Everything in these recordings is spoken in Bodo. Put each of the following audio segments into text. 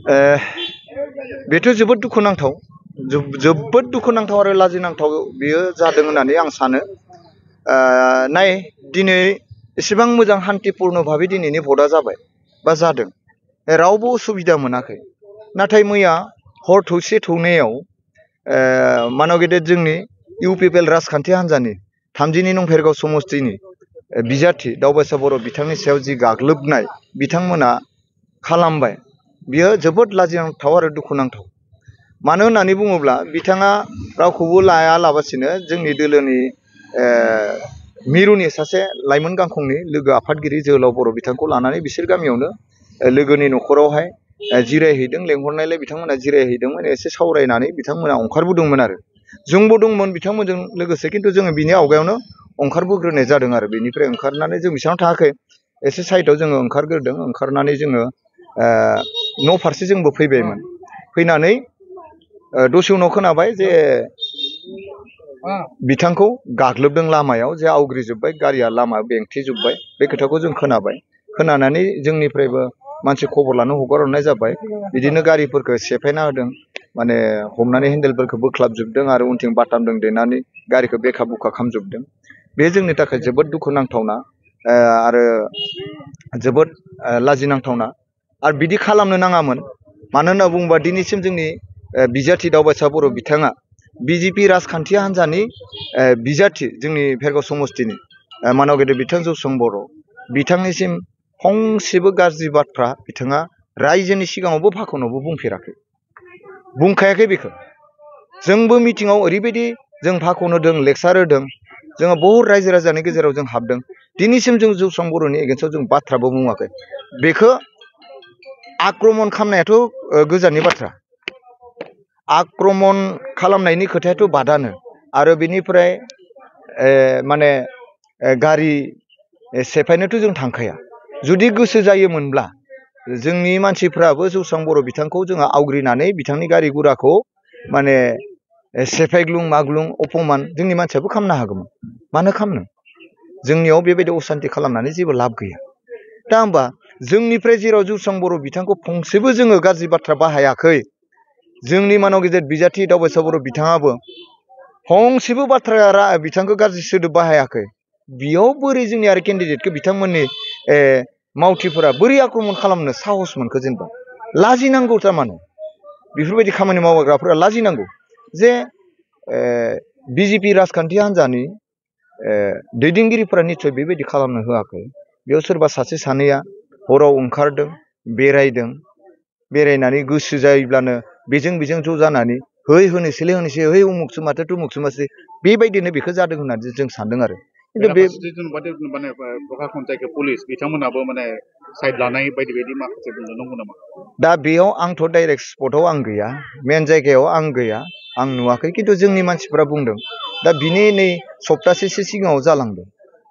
ओ बेथ' जोबोद दुखुनांथाव जोबोद दुखुनांथाव आरो लाजिनांथाव बेयो जादों होननानै आं सानो। नाय दिनै एसेबां मोजां शान्तिपुर्ण भाबै दिनैनि भटआ जाबाय बा जादों, रावबो उसुबिदा मोनाखै। नाथाय मैया हर थौसे थौनायाव मानव गेदेर जोंनि इउपिपिएल राजखान्थि हान्जानि 32 नं भेरगाव समस्तिनि बिजाथि दावबासा बर' बिथांनि सायाव जि गाग्लोबनाय बिथांमोना खालामबाय, बियो जोबोद लाजिनांथाव आरो दुखुनांथाव। मानो होननानै बुङोब्ला बिथाङा रावखौबो लायालाबासिनो जोंनि दोलोनि मिरुनि सासे लाइमोन गांखंनि लोगो आफादगिरि जोहोलाव बर' बिथांखौ लानानै बिसोर गामियावनो लोगोनि न'खरावहाय जिरायहैदों। लेंहरनायलाय बिथांमोना जिरायहैदोंमोन, एसे सावरायनानै बिथांमोना ओंखारबोदोंमोन आरो जोंबो दंमोन बिथांमोनजों लोगोसे। खिन्थु जोङो बिनि आवगायावनो ओंखारबोग्रोनाय जादों आरो बेनिफ्राय ओंखारनानै जों बिसानाव थाङाखै, एसे साइडआव जोङो ओंखारग्रोदों। ओंखारनानै जोङो न' फारसे जोंबो फैबायमोन। फैनानै दसे उनाव खोनाबाय जे बिथांखौ गाग्लोबदों लामायाव, जे आवग्रिजोब्बाय, गारिया लामा बेंथेजोब्बाय, बे खोथाखौ जों खोनाबाय। खोनानानै जोंनिफ्रायबो मानसि खबर लानो हगारहरनाय जाबाय। बिदिनो गारिफोरखौ सेफायना होदों, माने हमनानै हेन्देलफोरखौ बोख्लाबजोबदों आरो उनथिं बाटामजों देनानै गारिखौ बेखा बुखा खालामजोबदों। बे जोंनि थाखाय जोबोद दुखुनांथावना आरो जोबोद लाजिनांथावना। आरो बिदि खालामनो नाङामोन। मानो होनना बुङोबा दिनैसिम जोंनि बिजाथि दावबासा बर' बिथाङा बिजेपि राजखान्थि हान्जानि बिजाथि जोंनि भेरगाव समस्तिनि मानव गेदेर बिथां जौस्रां बर' बिथांनिसिम फंसेबो गाज्रि बाथ्रा बिथाङा रायजोनि सिगाङावबो भाखनावबो बुंफेराखै, बुंखायाखै। बेखौ जोंबो मिटिङाव ओरैबायदि जों भाखन होदों, लेक्सार होदों, जोङो बहुद रायजो राजानि गेजेराव जों हाबदों। दिनैसिम जों जौस्रां बर'नि एगेन्स्टआव जों बाथ्राबो बुङाखै। बेखौ आक्रमन खालामनायाथ' गोजाननि बाथ्रा, आक्रमन खालामनायनि खोथायाथ' बादानो। आरो बेनिफ्राय माने गारि सेफायनोथ' जों थांखाया। जुदि गोसो जायोमोनब्ला जोंनि मानसिफ्राबो जौस्रां बर' बिथांखौ जोङो आवग्रिनानै बिथांनि गारि गुराखौ माने सेफायग्लुं माग्लुं अपमान जोंनि मानसियाबो खालामनो हागौमोन। मानो खालामनो? जोंनियाव बेबायदि असान्ति खालामनानै जेबो लाब गैया। दा होमबा जोंनिफ्राय जेराव जौस्रां बर' बिथांखौ फंसेबो जोङो गाज्रि बाथ्रा बाहायाखै, जोंनि मानव गेदेर बिजाथि दावबासा बर' बिथाङाबो फंसेबो बाथ्रा बिथांखौ गाज्रि सोदोब बाहायाखै। बेयाव बोरै जोंनि आरो केन्डिडेटखौ बिथांमोननि मावथिफोरा बोरै आक्रमन खालामनो साहस मोनखो? जेनेबा लाजिनांगौ। थारमाने बेफोरबायदि खामानि मावग्राफोरा लाजिनांगौ जे बिजेपि राजखान्थि हान्जानि दैदेनगिरिफोरा निस्सय बेबायदि खालामनो होआखै। बेयाव सोरबा सासे सानैया हराव ओंखारदों, बेरायदों, बेरायनानै गोसो जायोब्लानो बेजों ज' जानानै है होनोसैलै होनोसै, है उमुखसो माथो तुमुखसो माथो, बेबायदिनो बेखौ जादों होननानै जों सानदों आरो। खिन्थु बे माने प्रखाखन जायखौ पुलिस बिथांमोनाबो माने साइड लानाय बायदि माखासे बुंनो नंगौ नामा? दा बेयाव आंथ' डाइरेक्ट स्पटआव आं गैया, मेन जायगायाव आं गैया, आं नुवाखै। खिन्थु जोंनि मानसिफ्रा बुंदों। दा बिनि नै सप्तासेसो सिगाङाव जालांदों,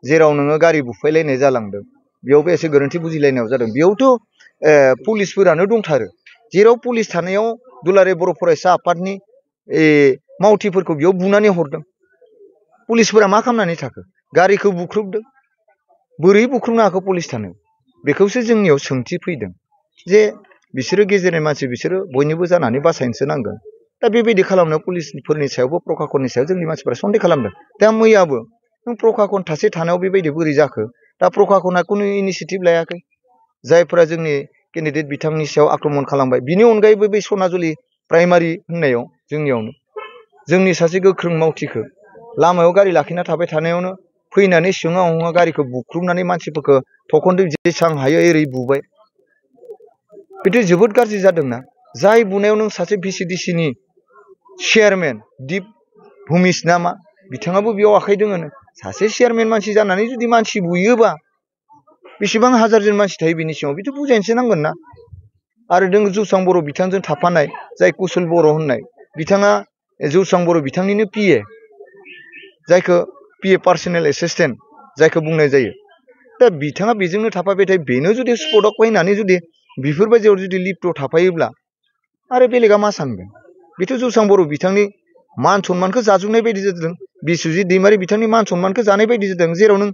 जेराव नोङो गारि बुफायलायनाय जालांदों, बेयावबो एसे गोरोन्थि बुजिलायनायाव जादों। बेयावथ' पुलिसफोरानो दंथारो। जेराव पुलिस थानायाव दुलाराय बर' फरायसा आफादनि मावथिफोरखौ बेयाव बुनानै हरदों। पुलिसफोरा मा खालामनानै थाखो? गारिखौ बुख्रुबदों। बोरै बुख्रुबनो हाखो पुलिस थानायाव? बेखौसो जोंनियाव सोंथि फैदों जे बिसोरो गेजेरनि मानसि, बिसोरो बयनिबो जानानै बासायनोसो नांगोन। दा बेबायदि खालामनायाव पुलिसफोरनि सायावबो प्रखाखननि सायाव जोंनि मानसिफोरा सन्देह खालामदों। दा मैयाबो नों प्रखाखन थासे थानायाव बेबायदि बोरै जाखो? दा प्रखाखना खुनु इनिसियेटिभ लायाखै। जायफोरा जोंनि केन्डिडेट बिथांनि सायाव आक्रमन खालामबाय, बिनि अनगायैबो बे सनाजुलि प्राइमारि होननायाव जोंनियावनो जोंनि सासे गोख्रों मावथिखौ लामायाव गारि लाखिना थाबाय थानायावनो फैनानै सिङाव हङा गारिखौ बुख्रुबनानै मानसिफोरखौ थखनजों जेसां हायो एरै बुबाय। बेथ' जोबोद गाज्रि जादोंना। जाय बुनायाव नों सासे भिसिडिसिनि चेयारमेन दिप भुमिस नामा, बिथाङाबो बेयाव आखाइ दोङोनो। सासे चेयारमेन मानसि जानानै जुदि मानसि बुयोबा बेसेबां हाजारजन मानसि थायो बिनि सिङाव, बेथ' बुजायनोसो नांगोन ना। आरो नों जौस्रां बर' बिथांजों थाफानाय जाय कुशल बर' होननाय, बिथाङा जौस्रां बर' बिथांनिनो पिए, जायखौ पिए पार्सनेल एसिस्टेन्ट जायखौ बुंनाय जायो। दा बिथाङा बेजोंनो थाफाबाय थायो। बेनो जुदि स्पटआव फैनानै जुदि बेफोरबायदियाव जुदि लिप्त थाफायोब्ला आरो बेलेगा मा सानगोन? बेथ' जौस्रां बर' बिथांनि मान सन्मानखौ जाजोबनाय बायदि जादों। बिस्वजित दैमारि बिथांनि मान सन्मानखौ जानाय बायदि जादों। जेराव नों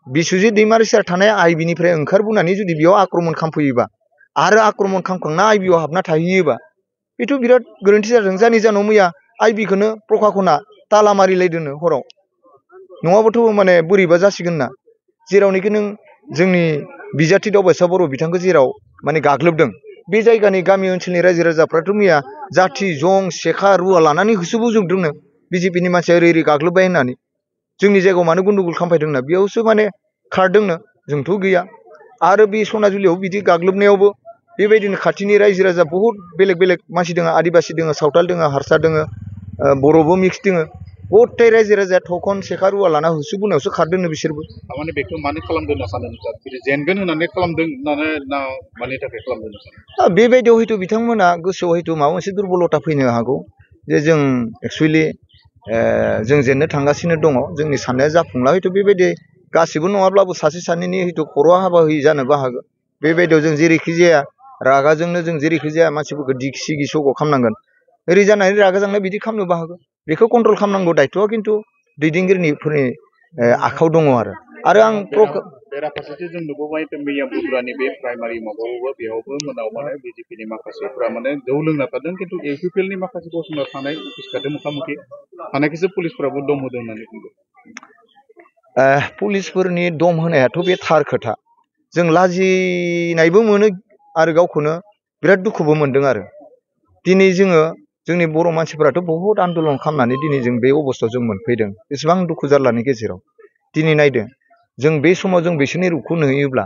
बिस्वजित दैमारि सार थानाय आइबिनिफ्राय ओंखारबोनानै जुदि बेयाव आक्रमन खालामफैयोबा आरो आक्रमण खालामखांना आइबिआव हाबना थाहैयोबा बेथ' बिराद गोरोन्थि जादों। जायनि जाहोनाव मैया आइबिखौनो प्रखाखना ताला मारिलायदोंनो हराव, नङाबाथ' माने बोरैबा जासिगोन ना। जेरावनोखि नों जोंनि बिजाथि दावबायसा बर' बिथांखौ जेराव माने गाग्लोबदों, बे जायगानि गामि ओनसोलनि रायजो राजाफ्राथ' मैया जाथि जं सेखा रुवा लानानै होसोबोजोबदोंनो बिजेपिनि मानसिया ओरै ओरै गाग्लोबबाय होननानै। जोंनि जायगायाव मानो गन्दगल खालामफैदोंना बेयावसो माने खारदोंनो, जोंथ' गैया। आरो बे सनाजुलियाव बिदि गाग्लोबनायावबो बेबायदिनो खाथिनि रायजो राजा बहुत बेलेग बेलेग मानसि दङ, आदिबासि दङ, सावथाल दङ, हारसा दङ, बर'बो मिक्स दङ। गथाय रायजो राजाया थखन सेखा रुवा लाना होसोबोनायावसो खारदोंनो बिसोरबो। माने बेखौ मानो खालामदों होनना सानो नोंथाङा? बिदि जेनगोन होननानै खालामदों होननानै ना मानि थाखाय खालामदों होनना सानो? बेबायदियाव हयथ' बिथांमोना गोसोआव हयथ' माबा मोनसे दुरबलता फैनो हागौ जे जों एक्सुवेलि जों जेननो थांगासिनो दङ, जोंनि साननाया जाफुंला। हयथ' बेबायदि गासिबो नङाब्लाबो सासे सानैनि हयथ' खर'आ हाबा होयि जानोबो हागौ। बेबायदियाव जों जेरैखि जाया रागाजोंनो जों जेरैखि जाया मानसिफोरखौ दिगि सग' खालामनांगोन। ओरै जानानै रागा जोंनाय बिदि खालामनोबो हागौ। बेखौ कन्ट्रल खालामनांगौ दायथ'आ खिन्थु दैदेनगिरिफोरनि आखायाव दङ आरो आं बेराफारसेथिं जों नुबोबाय मैया बुधबारनि बे प्राइमारि माबायावबो बेयावबो मोनाव माने बिजेपिनि माखासेफ्रा माने जौ लोंना थादों, खिन्थु इउपिपिएलनि माखासे गसंना थानाय अफिसखादों मुखामुखि थानायखौसो पुलिसफोराबो दम होदों होननानै बुंदों। पुलिसफोरनि दम होनायाथ' बे थार खोथा। जों लाजिनायबो मोनो आरो गावखौनो बिराद दुखुबो मोनदों आरो। दिनै जोंनि बर' मानसिफोराथ' बहुत आन्दलन खालामनानै दिनै जों बे अबस्थायाव जों मोनफैदों। बेसेबां दुखु जारलानि गेजेराव दिनै नायदों जों बे समाव जों बिसोरनि रुखौ नुयोब्ला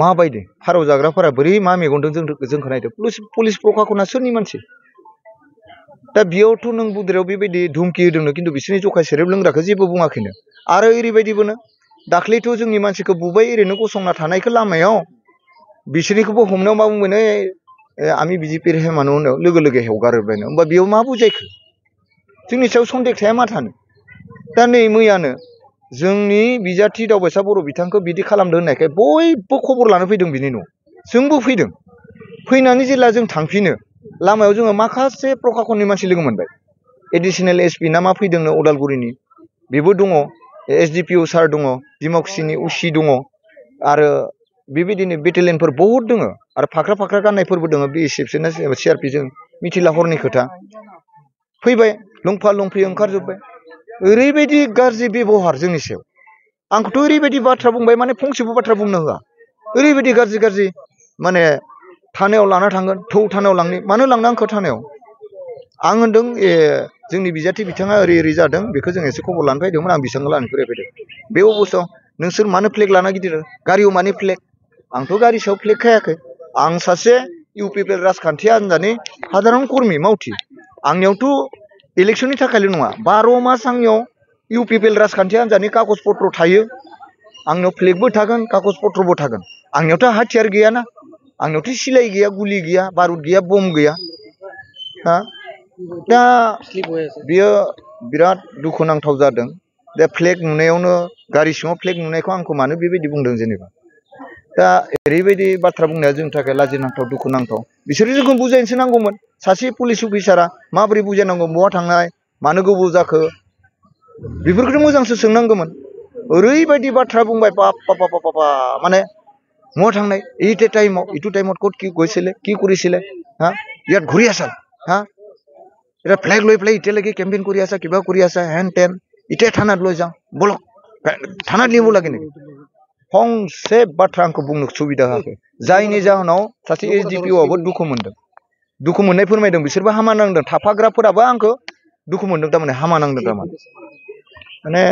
माबायदि फारौ जाग्राफोरा बोरै मा मेगनजों जोंखौ नायदों। पुलिस प्रखाखना सोरनि मानसि? दा बेयावथ' नों बुद्रेयाव बेबायदि धुमखि होदोंनो, खिन्थु बिसोरनि जखाय सेरेब लोंग्राखौ जेबो बुङाखैनो। आरो ओरैबायदिबोनो दाख्लैथ' जोंनि मानसिखौ बुबाय ओरैनो गसंना थानायखौ लामायाव, बिसोरनिखौबो हमनायाव मा बुंबायनो आमी बिजेपिर है मानो होननायाव लोगो लोगो हेवगारबायनो। होमबा बेयाव मा बुजायखो? जोंनि सायाव सन्देह थाया मा थानो? दा नै मैयानो जोंनि बिजाथि दावबायसा बर' बिथांखौ बिदि खालामदों होननायखाय बयबो खबर लानो फैदों बिनि न'। जोंबो फैदों। फैनानै जेब्ला जों थांफिनो लामायाव जोङो माखासे प्रखाखननि मानसि लोगो मोनबाय। एडिसनेल एसपि ना मा फैदोंनो उदालगुरिनि, बेबो दङ। एसडिपिअ सार दङ, डिमाकुसिनि उसि दङ, आरो बेबायदिनो बेटेलियनफोर बहुत दङ। आरो फाख्रा फाख्रा गाननायफोरबो दङ, बिएसएफ ना सिआरपि जों मिथिला हरनि खोथा। फैबाय लंफा लंफि ओंखारजोब्बाय। ओरैबायदि गाज्रि बेबहार जोंनि सायाव। आंखौथ' ओरैबायदि बाथ्रा बुंबाय माने फंसेबो बाथ्रा बुंनो होआ। ओरैबायदि गाज्रि गाज्रि माने थानायाव लाना थांगोन, थौ थानायाव लांनो। मानो लांनो आंखौ थानायाव? आं होनदों जोंनि बिजाथि बिथाङा ओरै ओरै जादों, बेखौ जों एसे खबर लानो फैदोंमोन, आं बिथांखौ लानो फैदों। बे अबस्थायाव नोंसोर मानो फ्लेग लाना गिदिर? गारियाव मानो फ्लेग? आंथ' गारि सायाव फ्लेग खायाखै। आं सासे इउपिपिएल राजखान्थि हान्जानि साधारन कर्मि मावथि। आंनियावथ' इलेक्सननि थाखायल' नङा, 12 मास आंनियाव इउपिपिएल राजखान्थि हान्जानि कागज पत्र थायो। आंनियाव फ्लेगबो थागोन, कागज पत्रबो थागोन। आंनियावथ' हाथियार गैयाना, आंनियावथ' सिलाइ गैया, गुलि गैया, बारुद गैया, बम गैया। दा बियो बिराद दुखुनांथाव जादों। दा फ्लेग नुनायावनो, गारि सिङाव फ्लेग नुनायखौ आंखौ मानो बेबायदि बुंदों जेनेबा? दा ओरैबायदि बाथ्रा बुंनाया जोंनि थाखाय लाजिनांथाव, दुखुनांथाव। बिसोरो जोंखौ बुजायनोसो नांगौमोन। सासे पुलिस अफिसारा माबोरै बुजायनांगौ, बहा थांनाय, मानो गोबाव जाखो, बेफोरखौथ' मोजांसो सोंनांगौमोन। ओरैबायदि बाथ्रा बुंबाय बाप माने महा थांनाय, इटे टाइमाव इटु टाइमाव ক'ত কি গৈছিলে, কি কৰিছিলে, ইয়াত ঘূৰি আছা, এটা ফ্লেগ লৈ পেলাই এতিয়ালৈকে কেম্পেইন কৰি আছা, কিবা কৰি আছা, হেন টেন, এতিয়া থানাত লৈ যাওঁ, বলক থানাত নিব লাগে নেকি? फंसे बाथ्रा आंखौ बुंनो सुबिदा होआखै। जायनि जाहोनाव सासे एसडिपिअआबो दुखु मोनदों। दुखु मोननाय फोरमायदों, बिसोरबो हामा नांदों। थाफाग्राफोराबो आंखौ दुखु मोनदों, थारमाने हामा नांदों थारमाने। माने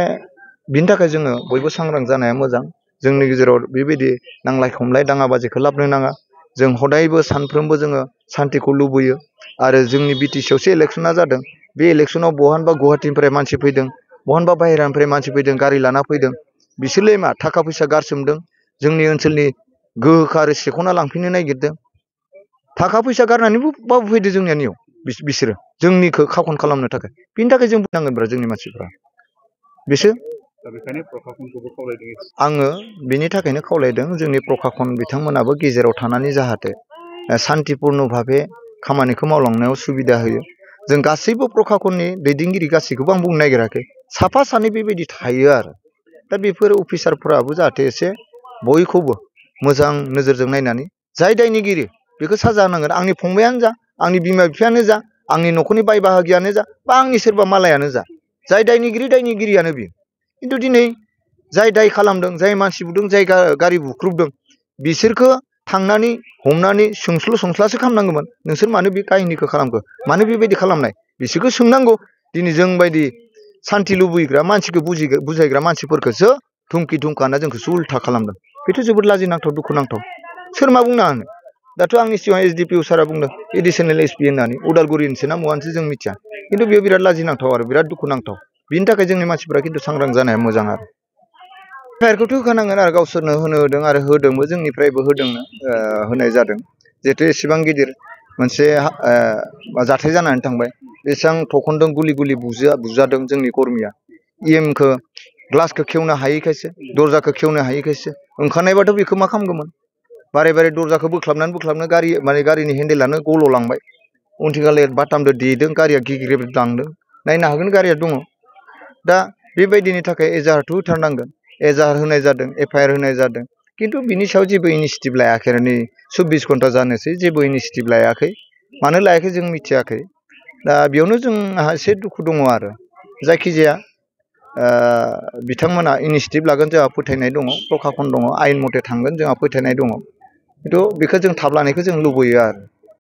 बिनि थाखाय जोङो बयबो सांग्रां जानाया मोजां। जोंनि गेजेराव बेबायदि नांलाय खमलाय दाङाबाजिखौ लाबोनो नाङा। जों हदायबो सानफ्रोमबो जोङो सान्तिखौ लुबैयो। आरो जोंनि बिटिसिआवसो इलेक्सना जादों। बे इलेक्सनाव बहानबा गुवाहाटीनिफ्राय मानसि फैदों, बहानबा बाहेरानिफ्राय मानसि फैदों, गारि लाना फैदों। बिसोरलाय मा थाखा फैसा गारसोमदों, जोंनि ओनसोलनि गोहोखौ आरो सेख'ना लांफिननो नागिरदों। थाखा फैसा गारनानैबो फैदों जोंनियाव बिसोरो जोंनिखौ खाखन खालामनो थाखाय। बिनि थाखाय जों बुंनांगोनब्रा जोंनि मानसिफ्रा बिसोर। आङो बिनि थाखायनो खावलायदों जोंनि प्रखाखन बिथांमोनाबो गेजेराव थानानै जाहाथे सान्तिपुर्ण भाबे खामानिखौ मावलांनायाव सुबिदा होयो। जों गासैबो प्रखाखननि दैदेनगिरि गासैखौबो आं बुंनो नागिराखै, साफा सानै बेबायदि थायो आरो। दा बेफोर अफिसारफोराबो जाहाथे एसे बयखौबो मोजां नोजोरजों नायनानै जाय दायनिगिरि बेखौ साजा होनांगोन आंनि फंबायानो जा आंनि बिमा बिफायानो जा आंनि न'खरनि बाय बाहागियानो जा बा आंनि सोरबा मालायानो जा जाय दायनिगिरियानो बियो खिन्थु दिनै जाय दाय खालामदों जाय मानसि बुदों जाय गारि बुख्रुबदों बिसोरखौ थांनानै हमनानै सोंस्लासो खालामनांगौमोन नोंसोर मानो बे काहिनिखौ खालामखो मानो बेबायदि खालामनाय बिसोरखौ सोंनांगौ दिनै जों बायदि सान्थि लुबैग्रा मानसिखौ बुजायग्रा मानसिफोरखौसो धुमखि धुमखाना जोंखौसो उल्था खालामदों बेथ' जोबोद लाजिनांथाव दुखुनांथाव सोर मा बुंनो हानो दाथ' आंनि सिगाङाव एसडिपिअ सारा बुंदों एडिसनेल एसपि होननानै उदालगुरिनिसो ना मवानिसो जों मिथिया खिन्थु बेयो बिराद लाजिनांथाव आरो बिराद दुखुनांथाव बिनि थाखाय जोंनि मानसिफोरा खिन्थु सांग्रां जानाया मोजां आरो एफआइआरखौथ' होखानांगोन आरो गावसोरनो होनो होदों आरो होदोंबो जोंनिफ्रायबो होदोंनो होनाय जादों जिहेथु एसेबां गिदिर मोनसे जाथाय जानानै थांबाय बेसेबां थखनदों गुलि बुजादों जोंनि कर्मिया इएमखौ ग्लासखौ खेवनो हायैखायसो दरजाखौ खेवनो हायैखायसो ओंखारनायबाथ' बेखौ मा खालामगौमोन बारे दरजाखौ बोख्लाबनो गारिनि हेन्देलानो गल'लांबाय उनथिंगाले बाटामजों देदों गारिया गिग्रेब लांदों नायनो हागोन गारिया दङ दा बेबायदिनि थाखाय एजाहारथ' होथारनांगोन एजाहार होनाय जादों एफआइआर होनाय जादों खिन्थु बिनि सायाव जेबो इनिसियेटिभ लायाखै आरो नै 24 घन्टा जानोसै जेबो इनिसियेटिभ लायाखै मानो लायाखै जों मिथियाखै दा बेयावनो जोंहा एसे दुखु दङ आरो जायखिजाया बिथांमोना इनिसियेटिभ लागोन जोंहा फोथायनाय दङ प्रखाखन दङ आयेन मथे थांगोन जोंहा फोथायनाय दङ खिन्थु बेखौ जों थाब लानायखौ जों लुबैयो आरो